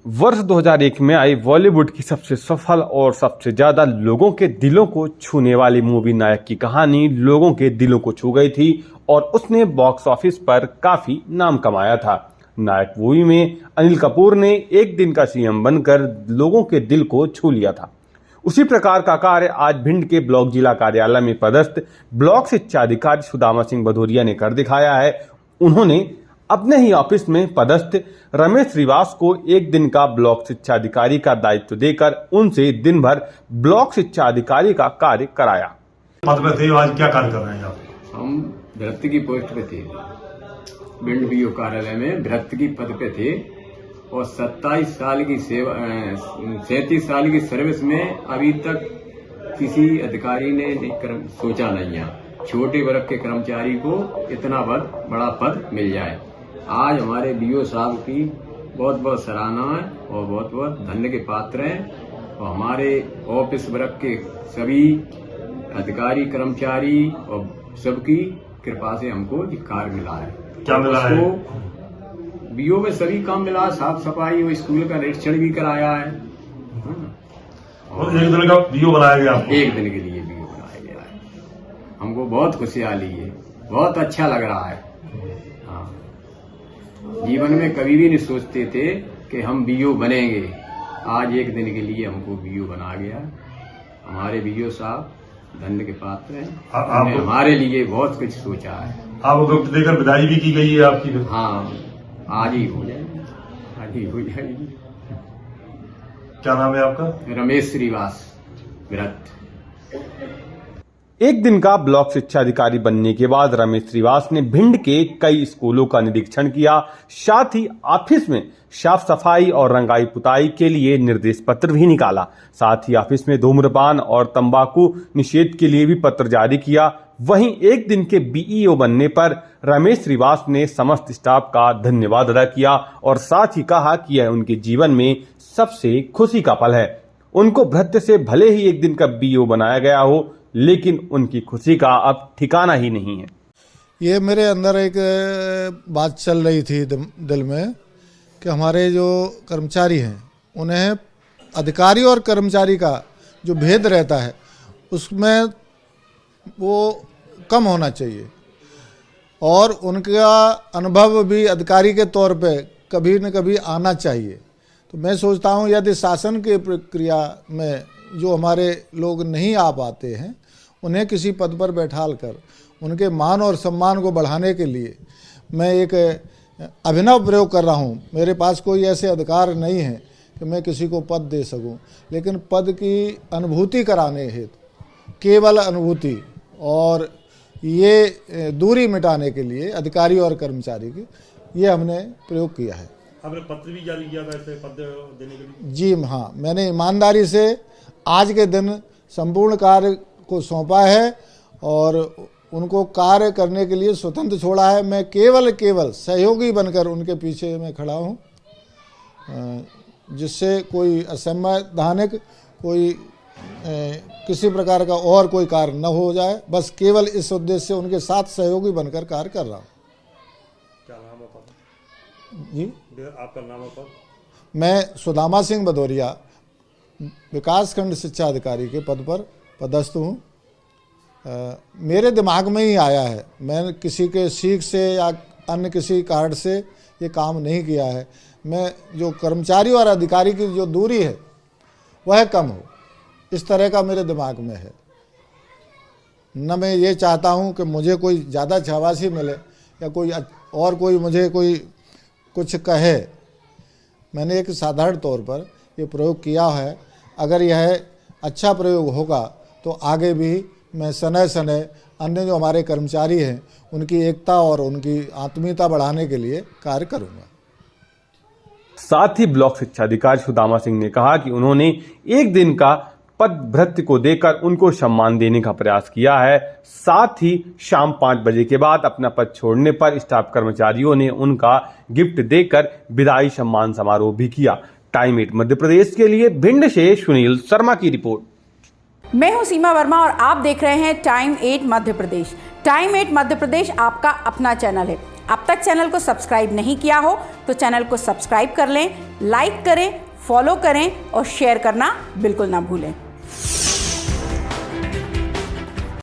वर्ष 2001 में आई बॉलीवुड की सबसे सफल और सबसे ज्यादा लोगों के दिलों को छूने वाली मूवी नायक की कहानी लोगों के दिलों को छू गई थी और उसने बॉक्स ऑफिस पर काफी नाम कमाया था। नायक मूवी में अनिल कपूर ने एक दिन का सीएम बनकर लोगों के दिल को छू लिया था। उसी प्रकार का कार्य आज भिंड के ब्लॉक जिला कार्यालय में पदस्थ ब्लॉक शिक्षा अधिकारी सुदामा सिंह भदौरिया ने कर दिखाया है। उन्होंने अपने ही ऑफिस में पदस्थ रमेश श्रीवास को एक दिन का ब्लॉक शिक्षा अधिकारी का दायित्व देकर उनसे दिन भर ब्लॉक शिक्षा अधिकारी का कार्य कराया। पद पे थे, आज क्या कार्य कर रहे हैं आप? हम भ्रत की पोस्ट पे थे, भिंड बीओ कार्यालय में भ्रत की पद पे थे और 27 साल की सेवा 37 साल की सर्विस में अभी तक किसी अधिकारी ने सोचा नहीं है छोटे वर्ग के कर्मचारी को इतना बड़ा पद मिल जाए। आज हमारे बीओ साहब की बहुत बहुत सराहना है और बहुत बहुत धन्य के पात्र हैं और हमारे ऑफिस वर्ग के सभी अधिकारी कर्मचारी और सबकी कृपा से हमको ये कार्य मिला है। क्या मिला है? बीओ में सभी काम मिला, साफ सफाई और स्कूल का निरीक्षण भी कराया है। और एक दिन का बीओ बनाया गया आपको? एक दिन के लिए बीओ बनाया गया है। हमको बहुत खुशहाली है, बहुत अच्छा लग रहा है। हाँ, जीवन में कभी भी नहीं सोचते थे कि हम बीओ बनेंगे, आज एक दिन के लिए हमको बीओ बना गया। हमारे बीओ साहब धन्य के पात्र हैं, हमारे लिए बहुत कुछ सोचा है। आपको गिफ्ट देकर विदाई भी की गई है आपकी? हाँ, आज ही हो जाएगी, आज ही हो जाएगी। क्या नाम है आपका? रमेश श्रीवास, भ्रत। एक दिन का ब्लॉक शिक्षा अधिकारी बनने के बाद रमेश श्रीवास ने भिंड के कई स्कूलों का निरीक्षण किया, साथ ही ऑफिस में साफ सफाई और रंगाई पुताई के लिए निर्देश पत्र भी निकाला। साथ ही ऑफिस में धूम्रपान और तंबाकू निषेध के लिए भी पत्र जारी किया। वहीं एक दिन के बीईओ बनने पर रमेश श्रीवास ने समस्त स्टाफ का धन्यवाद अदा किया और साथ ही कहा कि यह उनके जीवन में सबसे खुशी का पल है। उनको भ्रत्य से भले ही एक दिन का बीईओ बनाया गया हो, लेकिन उनकी खुशी का अब ठिकाना ही नहीं है। ये मेरे अंदर एक बात चल रही थी दिल में कि हमारे जो कर्मचारी हैं उन्हें अधिकारी और कर्मचारी का जो भेद रहता है उसमें वो कम होना चाहिए और उनका अनुभव भी अधिकारी के तौर पे कभी न कभी आना चाहिए। तो मैं सोचता हूँ यदि शासन की प्रक्रिया में जो हमारे लोग नहीं आ पाते हैं उन्हें किसी पद पर बैठाल कर उनके मान और सम्मान को बढ़ाने के लिए मैं एक अभिनव प्रयोग कर रहा हूँ। मेरे पास कोई ऐसे अधिकार नहीं है कि मैं किसी को पद दे सकूँ, लेकिन पद की अनुभूति कराने हेतु केवल अनुभूति और ये दूरी मिटाने के लिए अधिकारी और कर्मचारी की ये हमने प्रयोग किया है। आपने पत्र भी जारी किया था ऐसे पद देने के लिए? जी हाँ, मैंने ईमानदारी से आज के दिन संपूर्ण कार्य को सौंपा है और उनको कार्य करने के लिए स्वतंत्र छोड़ा है। मैं केवल सहयोगी बनकर उनके पीछे मैं खड़ा हूँ, जिससे कोई असंवैधानिक कोई किसी प्रकार का और कोई कार्य न हो जाए, बस केवल इस उद्देश्य से उनके साथ सहयोगी बनकर कार्य कर रहा हूँ। क्या नाम है पद? जी, आपका नाम है पद? मैं सुदामा सिंह भदौरिया विकासखंड शिक्षा अधिकारी के पद पर पदस्थ हूँ। मेरे दिमाग में ही आया है, मैंने किसी के सीख से या अन्य किसी कारण से ये काम नहीं किया है। मैं जो कर्मचारी और अधिकारी की जो दूरी है वह कम हो, इस तरह का मेरे दिमाग में है। न मैं ये चाहता हूँ कि मुझे कोई ज़्यादा शाबाशी मिले या कोई मुझे कोई कुछ कहे। मैंने एक साधारण तौर पर ये प्रयोग किया है। अगर यह अच्छा प्रयोग होगा तो आगे भी मैं समय अन्य जो हमारे कर्मचारी हैं उनकी एकता और उनकी आत्मीयता बढ़ाने के लिए कार्य करूँगा। साथ ही ब्लॉक शिक्षा अधिकारी सुदामा सिंह ने कहा कि उन्होंने एक दिन का पद भृत्य को देकर उनको सम्मान देने का प्रयास किया है। साथ ही शाम 5 बजे के बाद अपना पद छोड़ने पर स्टाफ कर्मचारियों ने उनका गिफ्ट देकर विदाई सम्मान समारोह भी किया। टाइम 8 मध्य प्रदेश के लिए भिंड से सुनील शर्मा की रिपोर्ट। मैं हूं सीमा वर्मा और आप देख रहे हैं टाइम 8 मध्य प्रदेश। टाइम 8 मध्य प्रदेश आपका अपना चैनल है। अब तक चैनल को सब्सक्राइब नहीं किया हो तो चैनल को सब्सक्राइब कर लें, लाइक करें, फॉलो करें और शेयर करना बिल्कुल ना भूलें।